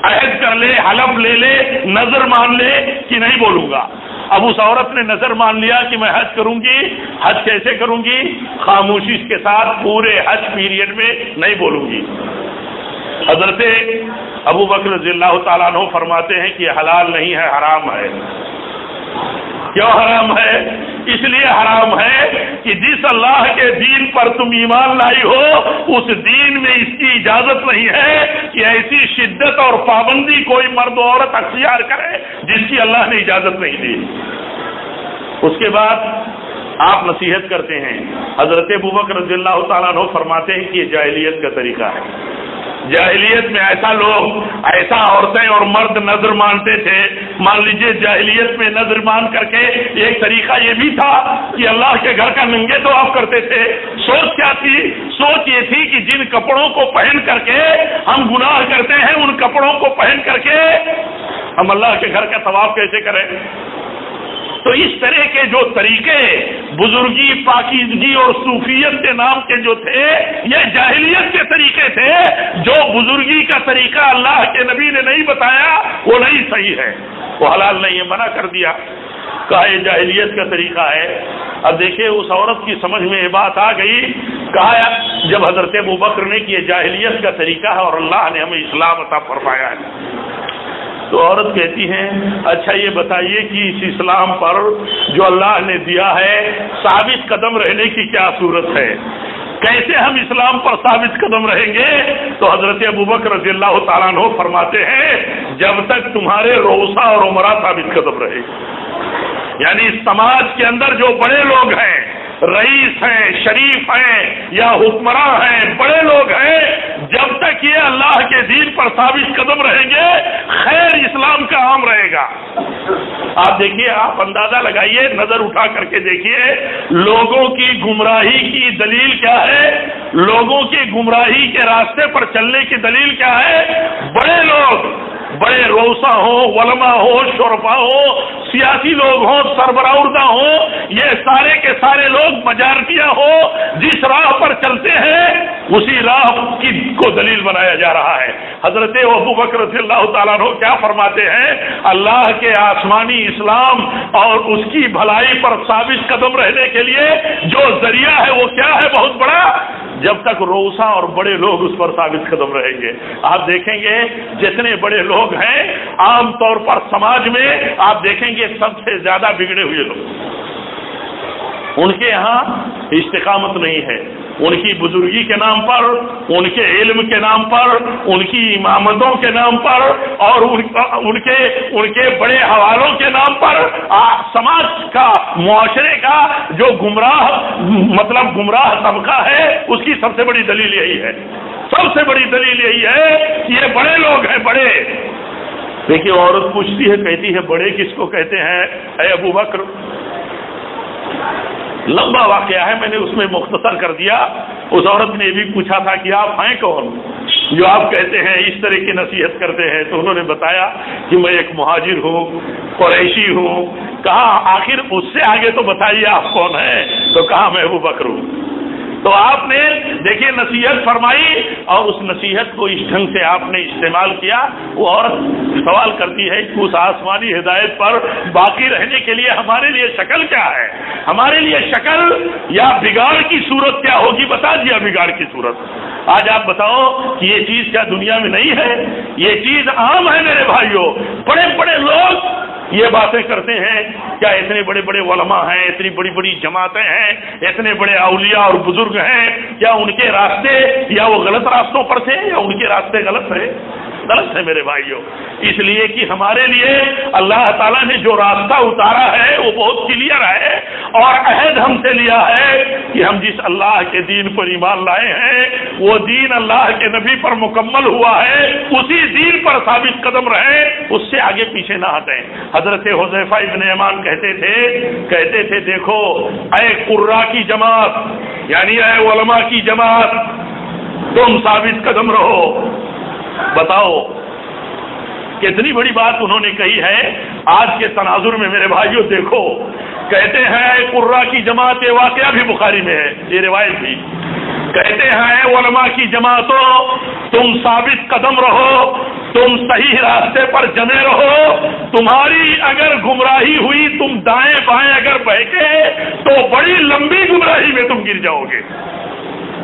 عہد کر لے، حلف لے لے، نظر مان لے کہ نہیں بولوں گا۔ اب اس عورت نے نظر مان لیا کہ میں حج کروں گی۔ حج کیسے کروں گی؟ خاموشی کے ساتھ پورے حج پیریڈ میں نہیں بولوں گی۔ حضرت ابو بکر رضی اللہ تعالیٰ عنہ فرماتے ہیں کہ یہ حلال نہیں ہے، حرام ہے۔ کیوں حرام ہے؟ اس لیے حرام ہے کہ جس اللہ کے دین پر تم ایمان لائی ہو اس دین میں اس کی اجازت نہیں ہے کہ ایسی شدت اور پابندی کوئی مرد و عورت اختیار کرے جس کی اللہ نے اجازت نہیں دی۔ اس کے بعد آپ نصیحت کرتے ہیں۔ حضرت ابوبکر رضی اللہ تعالیٰ عنہ فرماتے ہیں کہ یہ جاہلیت کا طریقہ ہے۔ جاہلیت میں ایسا عورتیں اور مرد نظر مانتے تھے۔ مان لیجئے جاہلیت میں نظر مان کر کے ایک طریقہ یہ بھی تھا کہ اللہ کے گھر کا ننگے تو آپ کرتے تھے۔ سوچ کیا تھی؟ سوچ یہ تھی کہ جن کپڑوں کو پہن کر کے ہم گناہ کرتے ہیں ان کپڑوں کو پہن کر کے ہم اللہ کے گھر کا طواف کیسے کریں؟ تو اس طرح کے جو طریقے بزرگی، پاکیزگی اور صوفیت کے نام کے جو تھے یہ جاہلیت کے طریقے تھے۔ جو بزرگی کا طریقہ اللہ کے نبی نے نہیں بتایا وہ نہیں صحیح ہے، وہ حلال نہیں ہے، منع کر دیا، کہا یہ جاہلیت کا طریقہ ہے۔ اب دیکھیں اس عورت کی سمجھ میں یہ بات آ گئی، کہا جب حضرت ابوبکر نے کہ یہ جاہلیت کا طریقہ ہے اور اللہ نے ہمیں اسلام عطا فرمایا ہے، تو عورت کہتی ہیں اچھا یہ بتائیے کہ اس اسلام پر جو اللہ نے دیا ہے ثابت قدم رہنے کی کیا صورت ہے؟ کیسے ہم اسلام پر ثابت قدم رہیں گے؟ تو حضرت ابوبکر رضی اللہ تعالیٰ عنہ فرماتے ہیں جب تک تمہارے روسا اور عمرہ ثابت قدم رہے، یعنی اس سماج کے اندر جو بڑے لوگ ہیں، رئیس ہیں، شریف ہیں یا حکمراں ہیں، بڑے لوگ ہیں، جب تک یہ اللہ کے دین پر ثابت قدم رہیں گے خیر اسلام کا عام رہے گا۔ آپ دیکھیے، آپ اندازہ لگائیے، نظر اٹھا کر کے دیکھیے لوگوں کی گمراہی کی دلیل کیا ہے، لوگوں کی گمراہی کے راستے پر چلنے کی دلیل کیا ہے؟ بڑے لوگ، بڑے روسا ہوں، علماء ہوں، شرفا ہوں، سیاسی لوگ ہوں، سربراہ ہوں، یہ سارے کے سارے لوگ مجارٹیاں ہوں، جس راہ پر چلتے ہیں اسی راہ کو دلیل بنایا جا رہا ہے۔ حضرت ابوبکر رضی اللہ تعالیٰ عنہ کیا فرماتے ہیں؟ اللہ کے آسمانی اسلام اور اس کی بھلائی پر ثابت قدم رہنے کے لیے جو ذریعہ ہے وہ کیا ہے؟ بہت بڑا، جب تک روسا اور بڑے لوگ اس پر ثابت قدم رہیں گے۔ آپ دیکھیں گے جتنے بڑے لوگ ہیں عام طور پر سماج میں آپ دیکھیں گے سب سے زیادہ بگڑے ہوئے لوگ، ان کے ہاں استقامت نہیں ہے، ان کی بزرگی کے نام پر، ان کے علم کے نام پر، ان کی امامتوں کے نام پر اور ان کے بڑے حوالوں کے نام پر سماج کا، معاشرے کا جو گمراہ طبقہ ہے، اس کی سب سے بڑی دلیل یہی ہے، سب سے بڑی دلیل یہی ہے کہ یہ بڑے لوگ ہیں، بڑے۔ دیکھیے عورت پوچھتی ہے، کہتی ہے بڑے کس کو کہتے ہیں اے ابو بکر؟ لمبا واقعہ ہے، میں نے اس میں مختصر کر دیا۔ اس عورت نے بھی پوچھا تھا کہ آپ ہیں کون جو آپ کہتے ہیں اس طرح کی نصیحت کرتے ہیں؟ تو انہوں نے بتایا کہ میں ایک مہاجر ہوں، قریشی ہوں۔ کہا آخر اس سے آگے تو بتائیے آپ کون ہیں؟ تو کہا میں ابو بکر ہوں۔ تو آپ نے دیکھیے نصیحت فرمائی اور اس نصیحت کو اس ڈھنگ سے آپ نے استعمال کیا۔ وہ عورت سوال کرتی ہے کہ اس آسمانی ہدایت پر باقی رہنے کے لیے ہمارے لیے شکل کیا ہے؟ ہمارے لیے شکل یا بگاڑ کی صورت کیا ہوگی؟ بتا دیا بگاڑ کی صورت۔ آج آپ بتاؤ کہ یہ چیز کیا دنیا میں نہیں ہے؟ یہ چیز عام ہے میرے بھائیوں۔ بڑے بڑے لوگ یہ باتیں کرتے ہیں، کیا اتنے بڑے بڑے علماء ہیں، اتنی بڑی بڑی جماعتیں ہیں، اتنے بڑے اولیاء اور بزرگ ہیں، کیا ان کے راستے یا وہ غلط راستوں پر تھے یا ان کے راستے غلط ہے؟ غلط ہے میرے بھائیوں۔ اس لیے کہ ہمارے لیے اللہ تعالیٰ نے جو راستہ اتارا ہے وہ بہت کلیئر ہے، اور عہد ہم سے لیا ہے کہ ہم جس اللہ کے دین پر ایمان لائے ہیں وہ دین اللہ کے نبی پر مکمل ہوا ہے، اسی دین پر ثابت قدم رہیں، اس سے آگے پیچھے نہ ہٹیں۔ حضرت حذیفہ ابن یمان کہتے تھے دیکھو اے قراء کی جماعت، یعنی اے علماء کی جماعت، تم ثابت قدم رہو۔ بتاؤ کتنی بڑی بات انہوں نے کہی ہے آج کے تناظر میں میرے بھائیوں۔ دیکھو کہتے ہیں قراء کی جماعت، یہ واقعہ بھی بخاری میں ہے، یہ روایت بھی، کہتے ہیں علماء کی جماعتوں تم ثابت قدم رہو، تم صحیح راستے پر جمے رہو، تمہاری اگر گمراہی ہوئی، تم دائیں بائیں اگر بہکے تو بڑی لمبی گمراہی میں تم گر جاؤ گے۔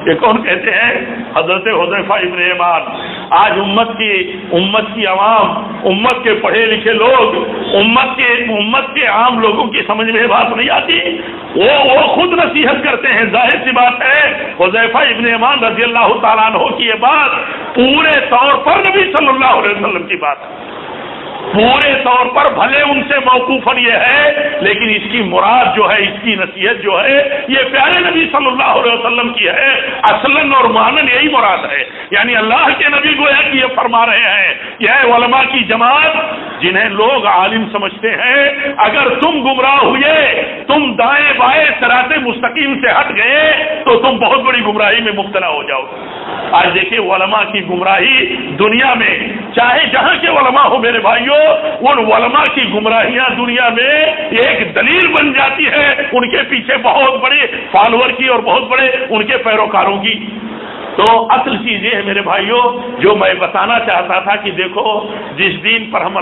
یہ کون کہتے ہیں؟ حضرت حذیفہ ابن یمان۔ آج امت کی عوام، امت کے پڑھے لکھے لوگ، امت کے عام لوگوں کی سمجھ میں بات نہیں آتی، وہ خود نصیحت کرتے ہیں۔ ظاہر سی بات ہے حذیفہ ابن یمان رضی اللہ تعالیٰ عنہ کی یہ بات پورے طور پر نبی صلی اللہ علیہ وسلم کی بات ہے، پورے طور پر بھلے ان سے موقوفاً یہ ہے، لیکن اس کی مراد جو ہے، اس کی نصیحت جو ہے، یہ پیارے نبی صلی اللہ علیہ وسلم کی ہے، اصلاً اور مانن یہی مراد ہے۔ یعنی اللہ کے نبی گویا کہ یہ فرما رہے ہیں کہ اے علماء کی جماعت، جنہیں لوگ عالم سمجھتے ہیں، اگر تم گمراہ ہوئے، تم دائیں بائیں صراط مستقیم سے ہٹ گئے تو تم بہت بڑی گمراہی میں مبتلا ہو جاؤ۔ آج دیکھیں علماء کی گمراہی دنیا میں، چاہے جہاں کے علماء ہو میرے بھائیوں، ان علماء کی گمراہیاں دنیا میں ایک دلیل بن جاتی ہے ان کے پیچھے بہت بڑے فالوور کی اور بہت بڑے ان کے پیروکاروں کی۔ تو اصل چیز یہ ہے میرے بھائیوں جو میں بتانا چاہتا تھا کہ دیکھو جس دین پر ہم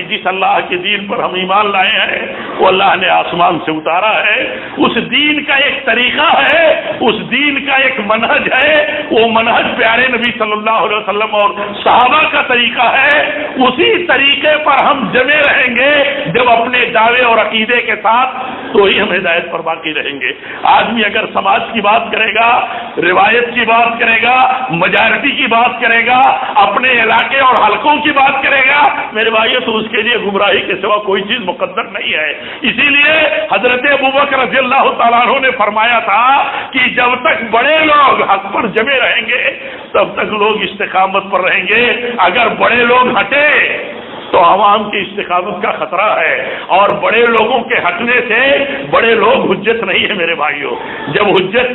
جس اللہ کے دین پر ہم ایمان لائے ہیں وہ اللہ نے آسمان سے اتارا ہے، اس دین کا ایک طریقہ ہے، اس دین کا ایک منہج ہے، وہ منہج پیارے نبی صلی اللہ علیہ وسلم اور صحابہ کا طریقہ ہے، اسی طریقے پر ہم جمے رہیں گے جب اپنے دعوے اور عقیدے کے ساتھ، تو ہی ہم ہدایت پر باقی رہیں گے۔ آدمی اگر سماج کی بات کرے گا، روایت کی بات کرے گا، میجارٹی کی بات کرے گا، اپنے علاقے اور حلقوں کی بات کرے گا میرے بھائیو، تو اس کے لیے گمراہی کے سوا کوئی چیز مقدر نہیں ہے۔ اسی لیے حضرت ابوبکر رضی اللہ تعالیٰ عنہ نے فرمایا تھا کہ جب تک بڑے لوگ حق پر جمے رہیں گے تب تک لوگ استقامت پر رہیں گے، اگر بڑے لوگ ہٹے تو عوام کی استقامت کا خطرہ ہے، اور بڑے لوگوں کے ہٹنے سے بڑے لوگ حجت نہیں ہے میرے بھائیو۔ جب حجت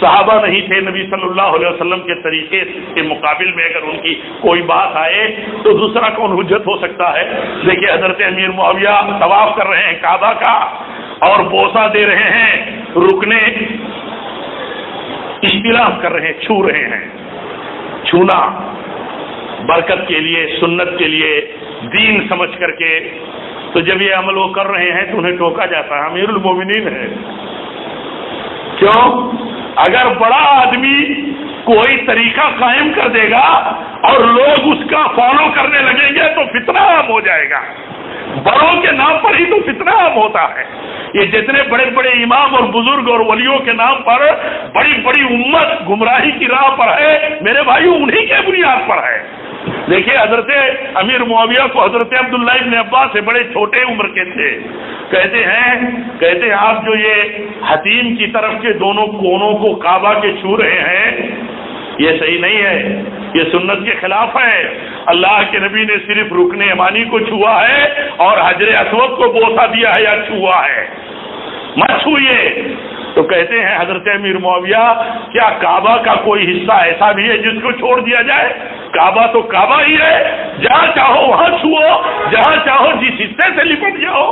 صحابہ نہیں تھے، نبی صلی اللہ علیہ وسلم کے طریقے کے مقابل میں اگر ان کی کوئی بات آئے تو دوسرا کون حجت ہو سکتا ہے؟ دیکھیے حضرت امیر معاویہ طواف کر رہے ہیں کعبہ کا اور بوسہ دے رہے ہیں، رکنے استلام کر رہے ہیں، چھو رہے ہیں، چھونا برکت کے لیے، سنت کے لیے، دین سمجھ کر کے۔ تو جب یہ عمل وہ کر رہے ہیں تو انہیں ٹوکا جاتا ہے، امیر المومنین ہے۔ کیوں؟ اگر بڑا آدمی کوئی طریقہ قائم کر دے گا اور لوگ اس کا فالو کرنے لگیں گے تو فتنہ عام ہو جائے گا،
بڑوں کے نام پر ہی تو فتنہ عام ہوتا ہے. یہ جتنے بڑے بڑے امام اور بزرگ اور ولیوں کے نام پر بڑی بڑی امت گمراہی کی راہ پر ہے میرے بھائیو، انہی کے بنیاد پر ہے. دیکھیے حضرت امیر معاویہ کو حضرت عبداللہ ابن عباس سے بڑے چھوٹے عمر کے تھے. کہتے ہیں آپ جو یہ حتیم کی طرف کے دونوں کونوں کو کعبہ کے چھو رہے ہیں یہ صحیح نہیں ہے، یہ سنت کے خلاف ہے. اللہ کے نبی نے صرف رکن یمانی کو چھوا ہے اور حجر اسود کو بوسہ دیا ہے یا چھوا ہے، مت چھوئیے. تو کہتے ہیں حضرت امیر معاویہ کیا کعبہ کا کوئی حصہ ایسا بھی ہے جس کو چھوڑ دیا جائے؟ کعبہ تو کعبہ ہی ہے، جہاں چاہو وہاں چھو، جہاں چاہو جس حصے سے لپٹ جاؤ.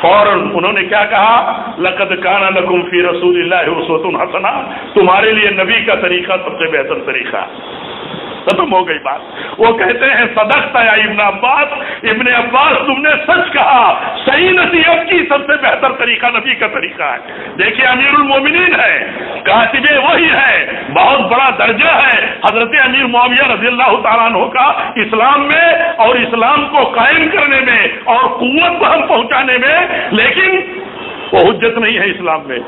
فوراً انہوں نے کیا کہا؟ لقد کان لکم فی رسول اللہ اسوۃ حسنہ، تمہارے لیے نبی کا طریقہ سب سے بہتر طریقہ. ختم ہو گئی بات. وہ کہتے ہیں صدقت یا ابن عباس، ابن عباس تم نے سچ کہا، صحیح نصیحت کی سب سے بہتر طریقہ نبی کا طریقہ ہے. دیکھیے امیر المومنین ہے، کاتب وحی ہے، بہت بڑا درجہ ہے حضرت امیر معاویہ رضی اللہ تعالیٰ عنہ کا اسلام میں اور اسلام کو قائم کرنے میں اور قوت بہم پہنچانے میں، لیکن وہ حجت نہیں ہے اسلام میں،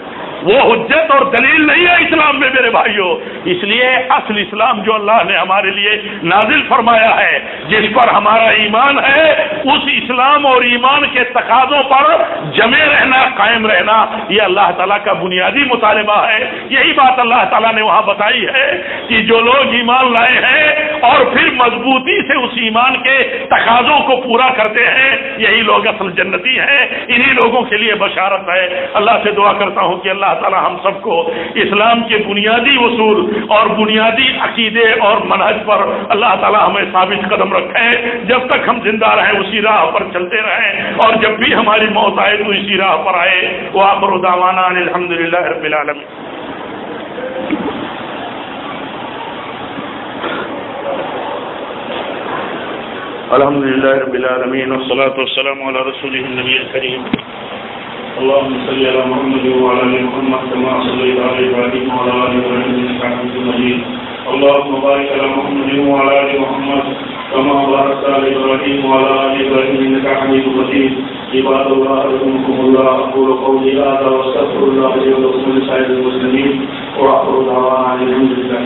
وہ حجت اور دلیل نہیں ہے اسلام میں میرے بھائیوں. اس لیے اصل اسلام جو اللہ نے ہمارے لیے نازل فرمایا ہے، جس پر ہمارا ایمان ہے، اس اسلام اور ایمان کے تقاضوں پر جمے رہنا، قائم رہنا، یہ اللہ تعالیٰ کا بنیادی مطالبہ ہے. یہی بات اللہ تعالیٰ نے وہاں بتائی ہے کہ جو لوگ ایمان لائے ہیں اور پھر مضبوطی سے اس ایمان کے تقاضوں کو پورا کرتے ہیں، یہی لوگ اصل جنتی ہیں. انہی لوگوں کے لیے بشارت ہے. اللہ سے دعا کرتا ہوں کہ اللہ تعالی ہم سب کو اسلام کے بنیادی اصول اور بنیادی عقیدے اور منہج پر اللہ تعالی ہمیں ثابت قدم رکھے. جب تک ہم زندہ رہیں اسی راہ پر چلتے رہیں، اور جب بھی ہماری موت آئے تو اسی راہ پر آئے. وآخر دعوانا ان الحمدللہ رب العالمین. الحمدللہ رب العالمین والصلاة والسلام علی رسولہ النبی الکریم. اللهم صل على محمد وعلى ال محمد كما صليت على ابراهيم وعلى ال ابراهيم انك حميد مجيد. اللهم بارك على محمد وعلى ال محمد كما باركت على ابراهيم وعلى ال ابراهيم انك حميد مجيد. عباد الله رحمكم الله. اقول قولي هذا واستغفر الله لي ولكم ولسائر المسلمين واخر دعوانا الحمد لله.